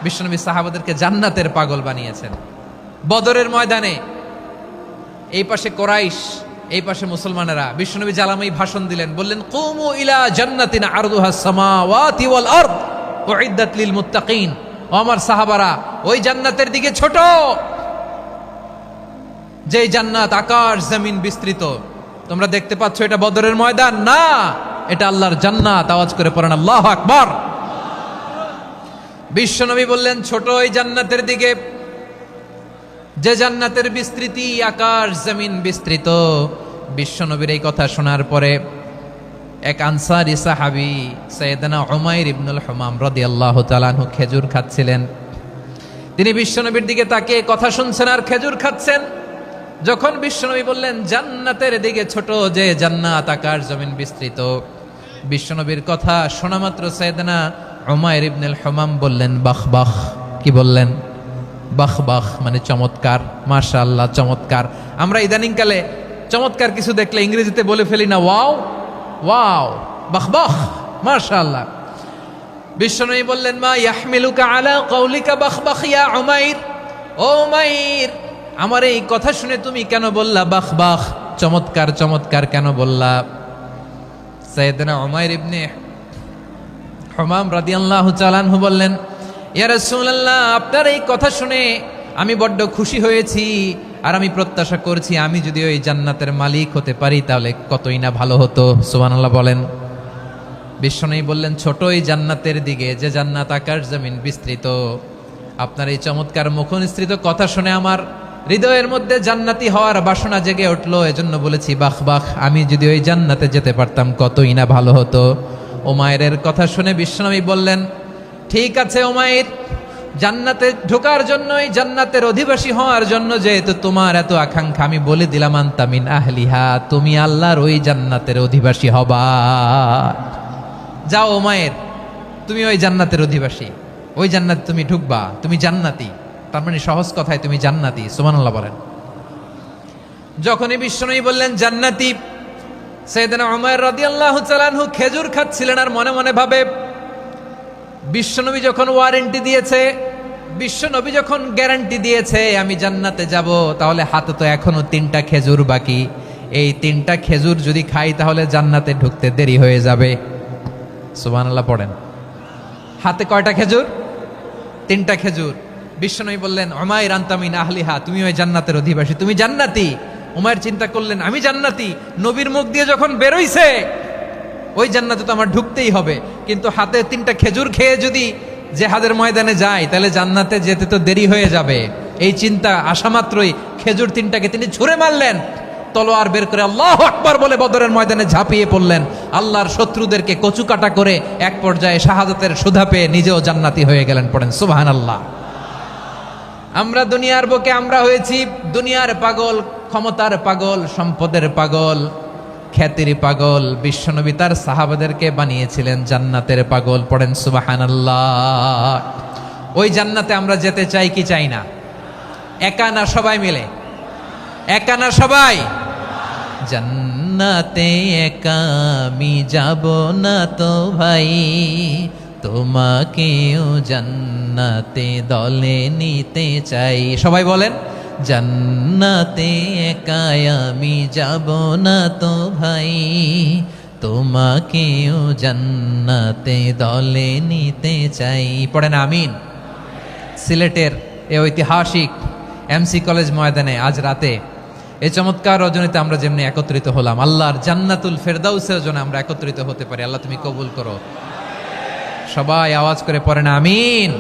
বিশ্বনবী সাহাবাদেরকে জান্নাতের পাগল বানিয়েছেন। বদরের ময়দানে এই পাশে কোরাইশ, এই পাশে মুসলমানেরা, বিশ্বনবী জ্বালাময়ী ভাষণ দিলেন, বললেন কুমু ইলা জান্নাতিন আরদুহাস সামাওয়াতি ওয়াল আরদ উইদ্দাত লিল মুত্তাকিন। ও আমার সাহাবারা, ওই জান্নাতের দিকে ছোট, যেই জান্নাত আকাশ জমিন বিস্তৃত। তোমরা দেখতে পাচ্ছ এটা বদরের ময়দান না, এটা আল্লাহর জান্নাত। আওয়াজ করে পড়েন আল্লাহু আকবার। বিশ্বনবী বললেন ছোট ওই জান্নাতের দিকে, যে জান্নাতের বিস্তৃতি আকাশ জমিন বিস্তৃত। বিশ্বনবীর এই কথা শোনার পরে এক আনসারী সাহাবী সাইয়েদনা উমাইর ইবনুল হুমাম রাদিয়াল্লাহু তাআলা আনহু খেজুর খাচ্ছিলেন। তিনি বিশ্বনবীর দিকে তাকিয়ে কথা শুনছেন আর খেজুর খাচ্ছেন। যখন বিশ্বনবী বললেন জান্নাতের দিকে ছোট, যে জান্নাত আকাশ জমিন বিস্তৃত, বিশ্বনবীর কথা শোনা মাত্র সাইয়েদনা উমাইর ইবনুল হুমাম বললেন বাহ বাহ। কি বললেন? বাহ বাহ, মানে চমৎকার, মাশাআল্লাহ, চমৎকার। আমরা ইদানিংকালে চমৎকার কিছু দেখলে ইংরেজিতে বলে ফেলি না ওয়াও ওয়াও, বাহ বাহ, মাশাআল্লাহ। বিশ্বনবী বললেন মা ইয়াহমিলুকা আলা কওলিকা বাহ বাহ ইয়া উমাইর। ও উমাইর, আমার এই কথা শুনে তুমি কেন বললা বাহ বাহ, চমৎকার চমৎকার কেন বললা? সাইয়েদনা উমাইর ইবনে হুমাম রাদিয়াল্লাহু তাআলা আনহু বললেন ইয়া রাসূলুল্লাহ, আপনার এই কথা শুনে আমি বড্ড খুশি হয়েছি, আর আমি প্রত্যাশা করছি আমি যদি ওই জান্নাতের মালিক হতে পারি তাহলে কতই না ভালো হতো। সুবহানাল্লাহ বলেন। বিশ্বনবী বললেন ছোট এই জান্নাতের দিকে, যে জান্নাত আকাশ জমিন বিস্তৃত। আপনার এই চমৎকার মুখনিসৃত কথা শুনে আমার হৃদয়ের মধ্যে জান্নাতি হওয়ার বাসনা জেগে উঠলো, এজন্য বলেছি বাহ বাহ, আমি যদি ওই জান্নাতে যেতে পারতাম কতই না ভালো হতো। উমাইরের কথা শুনে বিশ্বনবী বললেন ঠিক আছে উমাইর, জান্নাতে ঢোকার জন্য, এই জান্নাতের অধিবাসী হওয়ার জন্য যেহেতু তোমার এত আকাঙ্ক্ষা, আমি বলে দিলাম আনতা মিন আহলিহা, তুমি আল্লাহর ওই জান্নাতের অধিবাসী হবা। যাও উমাইর, তুমি ওই জান্নাতের অধিবাসী, ওই জান্নাতে তুমি ঢুকবা, তুমি জান্নাতি। তার মানে সহজ কথায় তুমি জান্নাতি। সুবহানাল্লাহ বলেন। যখনই বিশ্বনবী বললেন জান্নাতি, সাইয়েদনা উমাইর রাদিয়াল্লাহু তাআলা আনহু খেজুর খাচ্ছিলেন আর মনে মনে ভাবে বিশ্বনবী যখন ওয়ারেন্টি দিয়েছে, বিশ্বনবী যখন গ্যারান্টি দিয়েছে আমি জান্নাতে যাব, তাহলে হাতে তো এখনো 3টা খেজুর বাকি। এই 3টা খেজুর যদি খাই তাহলে জান্নাতে ঢুকতে দেরি হয়ে যাবে। সুবহানাল্লাহ পড়েন। হাতে কয়টা খেজুর? 3টা খেজুর। বিশ্বনবী বললেন উমাইর আনতা মিন আহলিহা, তুমি ওই জান্নাতের অধিবাসী, তুমি জান্নাতি। উমাইর চিন্তা করলেন আমি জান্নাতি, নবীর মুখ দিয়ে যখন বেরোইছে ওই জান্নাতে তো আমার ঢুকতেই হবে, কিন্তু হাতে 3টা খেজুর খেয়ে যদি জেহাদের ময়দানে যায় তাহলে জান্নাতে যেতে তো দেরি হয়ে যাবে। এই চিন্তা আসা মাত্রই খেজুর 3টাকে তিনি ছুঁড়ে মারলেন, তলোয়ার বের করে আল্লাহু আকবার বলে বদরের ময়দানে ঝাঁপিয়ে পড়লেন। আল্লাহর শত্রুদেরকে কচুকাটা করে এক পর্যায়ে শাহাদাতের সুধা পেয়ে নিজেও জান্নাতি হয়ে গেলেন। পড়েন সুবহানাল্লাহ। আমরা দুনিয়ার বুকে আমরা হয়েছি দুনিয়ার পাগল, ক্ষমতার পাগল, সম্পদের পাগল, খ্যাতির পাগল। বিশ্বনবী তার সাহাবাদেরকে বানিয়েছিলেন জান্নাতের পাগল। পড়েন সুবহানাল্লাহ। ওই জান্নাতে আমরা যেতে চাই কি চাই না? একা না সবাই মিলে? একা না সবাই? জান্নাতে একা আমি যাব না তো ভাই, তোমাকেও জান্নাতে দলে নিতে চাই। সবাই বলেন জান্নাতে একা আমি যাব না তো ভাই, তোমাকেও জান্নাতে দলে নিতে চাই। পড়েন আমিন। সিলেটের এই ঐতিহাসিক এমসি কলেজ ময়দানে আজ রাতে এই চমৎকার রজনীতে আমরা যেমনি একত্রিত হলাম, আল্লাহর জান্নাতুল ফেরদাউসের জন্য আমরা একত্রিত হতে পারি। আল্লাহ তুমি কবুল করো। সবাই আওয়াজ করে পড়েন আমিন।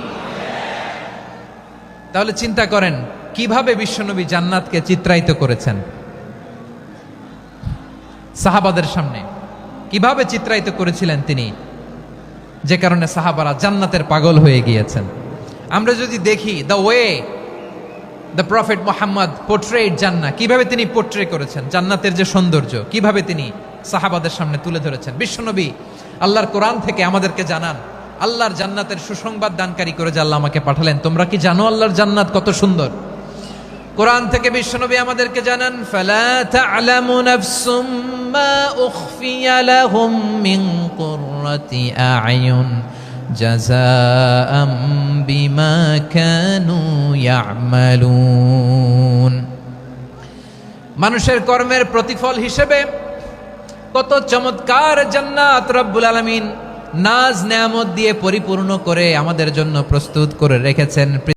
তাহলে চিন্তা করেন কিভাবে বিশ্বনবী জান্নাতকে চিত্রায়িত করেছেন সাহাবাদের সামনে, কিভাবে চিত্রায়িত করেছিলেন তিনি, যে কারণে সাহাবারা জান্নাতের পাগল হয়ে গিয়েছেন। আমরা যদি দেখি the way the prophet Muhammad portrait জান্নাত, কিভাবে তিনি পোর্ট্রে করেছেন জান্নাতের যে সৌন্দর্য, কিভাবে তিনি সাহাবাদের সামনে তুলে ধরেছেন। বিশ্বনবী আল্লাহর কোরআন থেকে আমাদেরকে জানান আল্লাহর জান্নাতের সুসংবাদ দানকারী করে যে আল্লাহ আমাকে পাঠালেন। তোমরা কি জানো আল্লাহর জান্নাত কত সুন্দর? কোরআন থেকে বিশ্বনবী আমাদেরকে জানান ফালা তা'লামু নাফসুম মা উখফিয়া লাহুম মিন কুররাতি আ'য়ুন জাযাআম বিমা কানু ইয়ামালুন। মানুষের কর্মের প্রতিফল হিসেবে কত চমৎকার জান্নাত রব্বুল আলামিন নাজ নেয়ামত দিয়ে পরিপূর্ণ করে আমাদের জন্য প্রস্তুত করে রেখেছেন।